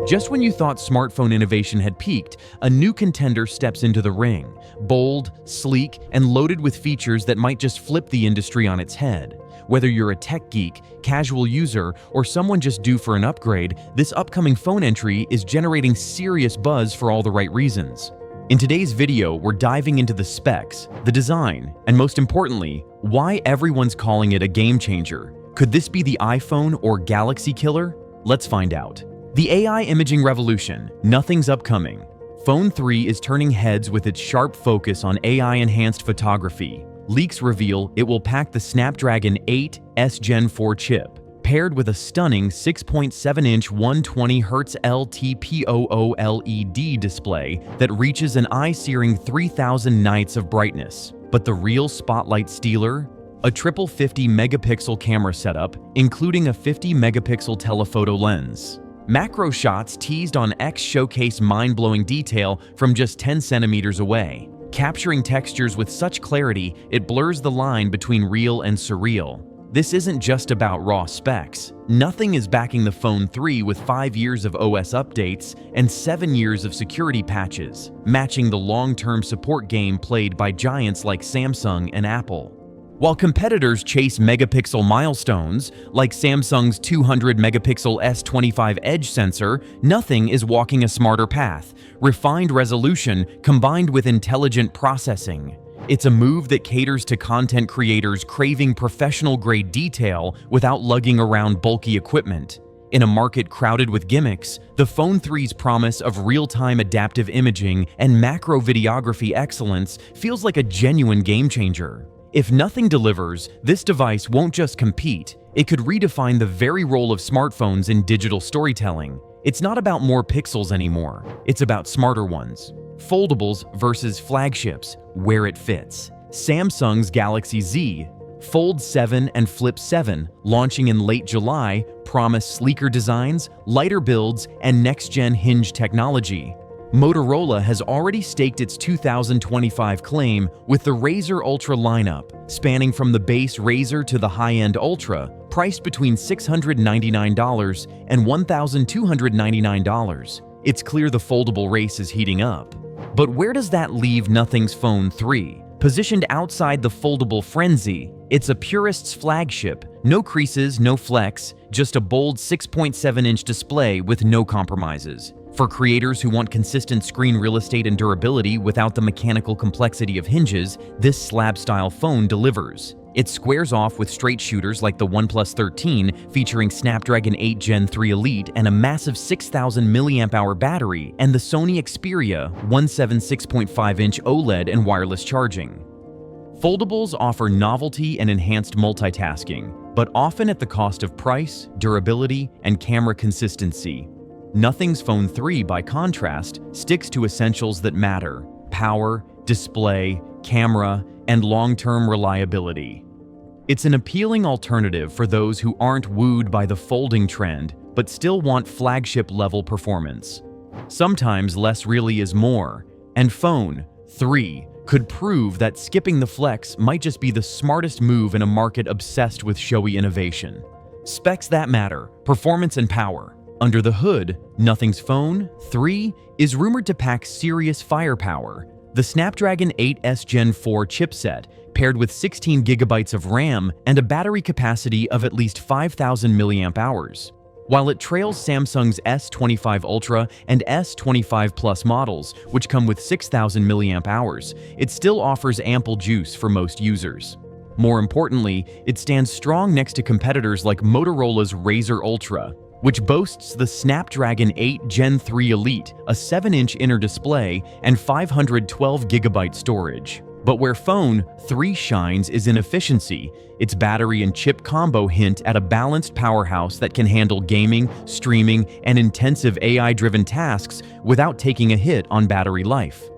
Just when you thought smartphone innovation had peaked, a new contender steps into the ring. Bold, sleek, and loaded with features that might just flip the industry on its head. Whether you're a tech geek, casual user, or someone just due for an upgrade, this upcoming phone entry is generating serious buzz for all the right reasons. In today's video, we're diving into the specs, the design, and most importantly, why everyone's calling it a game changer. Could this be the iPhone or Galaxy killer? Let's find out. The AI imaging revolution, nothing's upcoming. Phone 3 is turning heads with its sharp focus on AI-enhanced photography. Leaks reveal it will pack the Snapdragon 8 S Gen 4 chip, paired with a stunning 6.7-inch 120Hz LTPO OLED display that reaches an eye-searing 3,000 nits of brightness. But the real spotlight stealer? A triple 50-megapixel camera setup, including a 50-megapixel telephoto lens. Macro shots teased on X showcase mind-blowing detail from just 10 centimeters away. Capturing textures with such clarity, it blurs the line between real and surreal. This isn't just about raw specs. Nothing is backing the Phone 3 with 5 years of OS updates and 7 years of security patches, matching the long-term support game played by giants like Samsung and Apple. While competitors chase megapixel milestones, like Samsung's 200-megapixel S25 Edge sensor, Nothing is walking a smarter path, refined resolution combined with intelligent processing. It's a move that caters to content creators craving professional-grade detail without lugging around bulky equipment. In a market crowded with gimmicks, the Phone 3's promise of real-time adaptive imaging and macro videography excellence feels like a genuine game-changer. If Nothing delivers, this device won't just compete, it could redefine the very role of smartphones in digital storytelling. It's not about more pixels anymore, it's about smarter ones. Foldables versus flagships, where it fits. Samsung's Galaxy Z, Fold 7 and Flip 7, launching in late July, promise sleeker designs, lighter builds, and next-gen hinge technology. Motorola has already staked its 2025 claim with the Razr Ultra lineup, spanning from the base Razr to the high-end Ultra, priced between $699 and $1,299. It's clear the foldable race is heating up. But where does that leave Nothing's Phone 3? Positioned outside the foldable frenzy, it's a purist's flagship. No creases, no flex, just a bold 6.7-inch display with no compromises. For creators who want consistent screen real estate and durability without the mechanical complexity of hinges, this slab-style phone delivers. It squares off with straight shooters like the OnePlus 13 featuring Snapdragon 8 Gen 3 Elite and a massive 6,000 mAh battery, and the Sony Xperia 176.5-inch OLED and wireless charging. Foldables offer novelty and enhanced multitasking, but often at the cost of price, durability, and camera consistency. Nothing's Phone 3, by contrast, sticks to essentials that matter: power, display, camera, and long-term reliability. It's an appealing alternative for those who aren't wooed by the folding trend, but still want flagship-level performance. Sometimes less really is more, and Phone 3 could prove that skipping the flex might just be the smartest move in a market obsessed with showy innovation. Specs that matter, performance and power. Under the hood, Nothing's Phone 3 is rumored to pack serious firepower. The Snapdragon 8 S Gen 4 chipset, paired with 16 gigabytes of RAM and a battery capacity of at least 5,000 mAh. While it trails Samsung's S25 Ultra and S25 Plus models, which come with 6,000 mAh, it still offers ample juice for most users. More importantly, it stands strong next to competitors like Motorola's Razr Ultra, which boasts the Snapdragon 8 Gen 3 Elite, a 7-inch inner display, and 512GB storage. But where Phone 3 shines is in efficiency. Its battery and chip combo hint at a balanced powerhouse that can handle gaming, streaming, and intensive AI-driven tasks without taking a hit on battery life.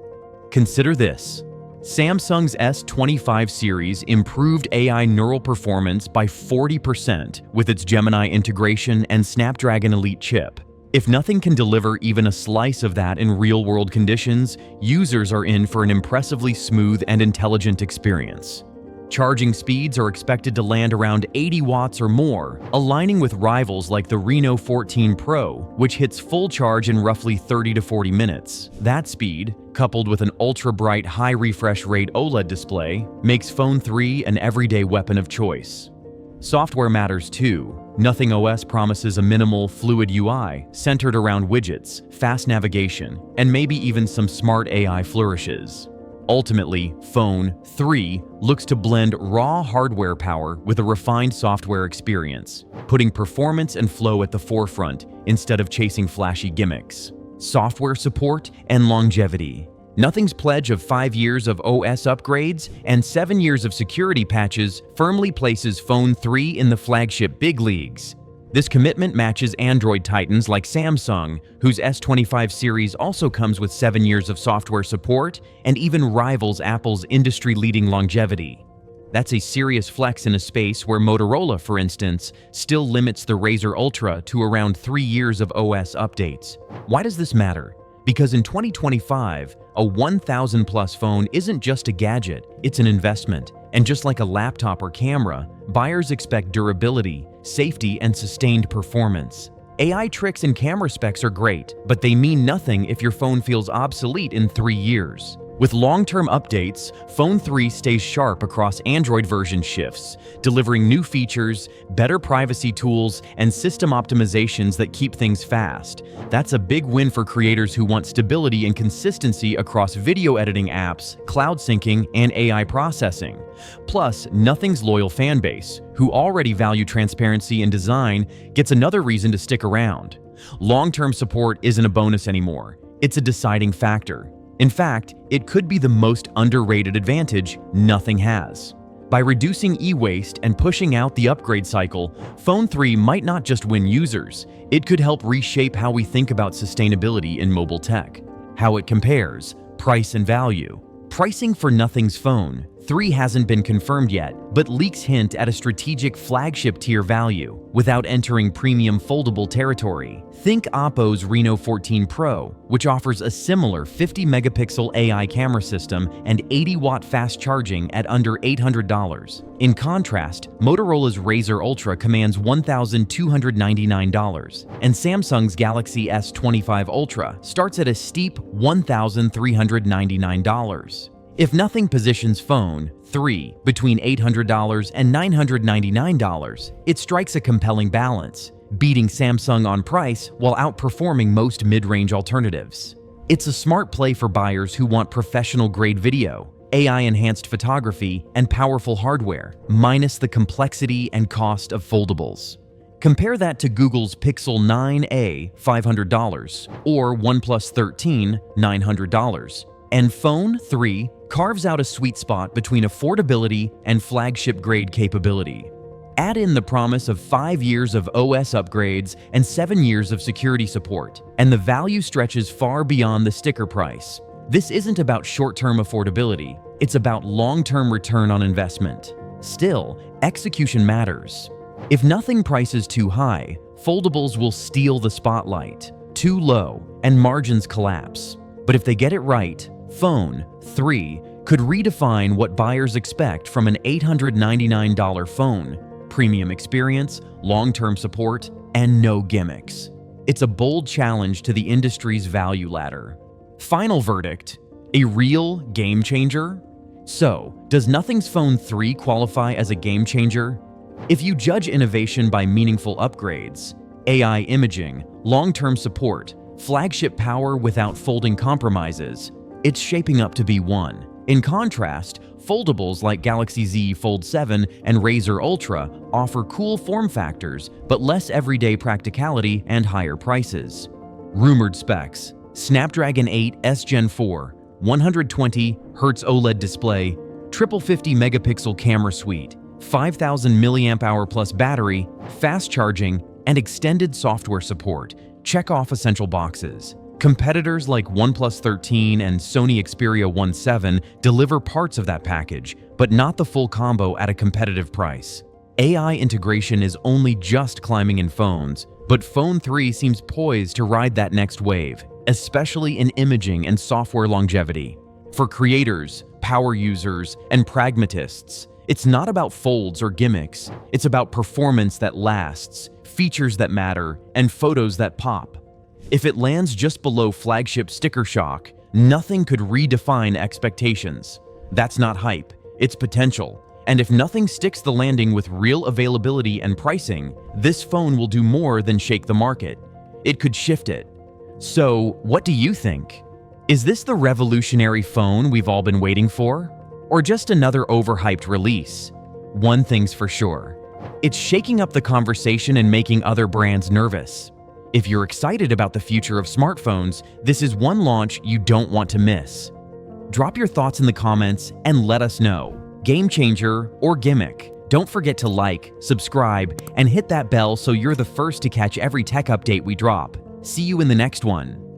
Consider this. Samsung's S25 series improved AI neural performance by 40% with its Gemini integration and Snapdragon Elite chip. If Nothing can deliver even a slice of that in real-world conditions, users are in for an impressively smooth and intelligent experience. Charging speeds are expected to land around 80 watts or more, aligning with rivals like the Reno 14 Pro, which hits full charge in roughly 30 to 40 minutes. That speed, coupled with an ultra-bright high refresh rate OLED display, makes Phone 3 an everyday weapon of choice. Software matters too. NothingOS promises a minimal, fluid UI centered around widgets, fast navigation, and maybe even some smart AI flourishes. Ultimately, Phone 3 looks to blend raw hardware power with a refined software experience, putting performance and flow at the forefront instead of chasing flashy gimmicks. Software support and longevity. Nothing's pledge of 5 years of OS upgrades and 7 years of security patches firmly places Phone 3 in the flagship big leagues. This commitment matches Android titans like Samsung, whose S25 series also comes with 7 years of software support and even rivals Apple's industry-leading longevity. That's a serious flex in a space where Motorola, for instance, still limits the Razr Ultra to around 3 years of OS updates. Why does this matter? Because in 2025, a 1,000-plus phone isn't just a gadget, it's an investment. And just like a laptop or camera, buyers expect durability, safety, and sustained performance. AI tricks and camera specs are great, but they mean nothing if your phone feels obsolete in 3 years. With long-term updates, Phone 3 stays sharp across Android version shifts, delivering new features, better privacy tools, and system optimizations that keep things fast. That's a big win for creators who want stability and consistency across video editing apps, cloud syncing, and AI processing. Plus, Nothing's loyal fanbase, who already value transparency and design, gets another reason to stick around. Long-term support isn't a bonus anymore. It's a deciding factor. In fact, it could be the most underrated advantage Nothing has. By reducing e-waste and pushing out the upgrade cycle, Phone 3 might not just win users, it could help reshape how we think about sustainability in mobile tech. How it compares, price and value. Pricing for Nothing's Phone 3 hasn't been confirmed yet, but leaks hint at a strategic flagship tier value without entering premium foldable territory. Think Oppo's Reno 14 Pro, which offers a similar 50-megapixel AI camera system and 80-watt fast charging at under $800. In contrast, Motorola's Razr Ultra commands $1,299, and Samsung's Galaxy S25 Ultra starts at a steep $1,399. If Nothing positions Phone 3 between $800 and $999, it strikes a compelling balance, beating Samsung on price while outperforming most mid-range alternatives. It's a smart play for buyers who want professional-grade video, AI-enhanced photography, and powerful hardware, minus the complexity and cost of foldables. Compare that to Google's Pixel 9a $500 or OnePlus 13 $900. And Phone 3 carves out a sweet spot between affordability and flagship-grade capability. Add in the promise of 5 years of OS upgrades and 7 years of security support, and the value stretches far beyond the sticker price. This isn't about short-term affordability, it's about long-term return on investment. Still, execution matters. If Nothing prices too high, foldables will steal the spotlight. Too low, and margins collapse. But if they get it right, Phone 3 could redefine what buyers expect from an $899 phone: premium experience, long-term support, and no gimmicks. It's a bold challenge to the industry's value ladder. Final verdict: a real game changer? So, does Nothing's Phone 3 qualify as a game changer? If you judge innovation by meaningful upgrades, AI imaging, long-term support, flagship power without folding compromises, it's shaping up to be one. In contrast, foldables like Galaxy Z Fold 7 and Razr Ultra offer cool form factors, but less everyday practicality and higher prices. Rumored specs: Snapdragon 8 S Gen 4, 120Hz OLED display, triple 50-megapixel camera suite, 5,000 mAh plus battery, fast charging, and extended software support. Check off essential boxes. Competitors like OnePlus 13 and Sony Xperia 1.7 deliver parts of that package, but not the full combo at a competitive price. AI integration is only just climbing in phones, but Phone 3 seems poised to ride that next wave, especially in imaging and software longevity. For creators, power users, and pragmatists, It's not about folds or gimmicks. It's about performance that lasts, features that matter, and photos that pop. If it lands just below flagship sticker shock, nothing could redefine expectations. That's not hype, it's potential. And if nothing sticks the landing with real availability and pricing, this phone will do more than shake the market. It could shift it. So, what do you think? Is this the revolutionary phone we've all been waiting for? Or just another overhyped release? One thing's for sure. It's shaking up the conversation and making other brands nervous. If you're excited about the future of smartphones, this is one launch you don't want to miss. Drop your thoughts in the comments and let us know. Game changer or gimmick? Don't forget to like, subscribe, and hit that bell so you're the first to catch every tech update we drop. See you in the next one.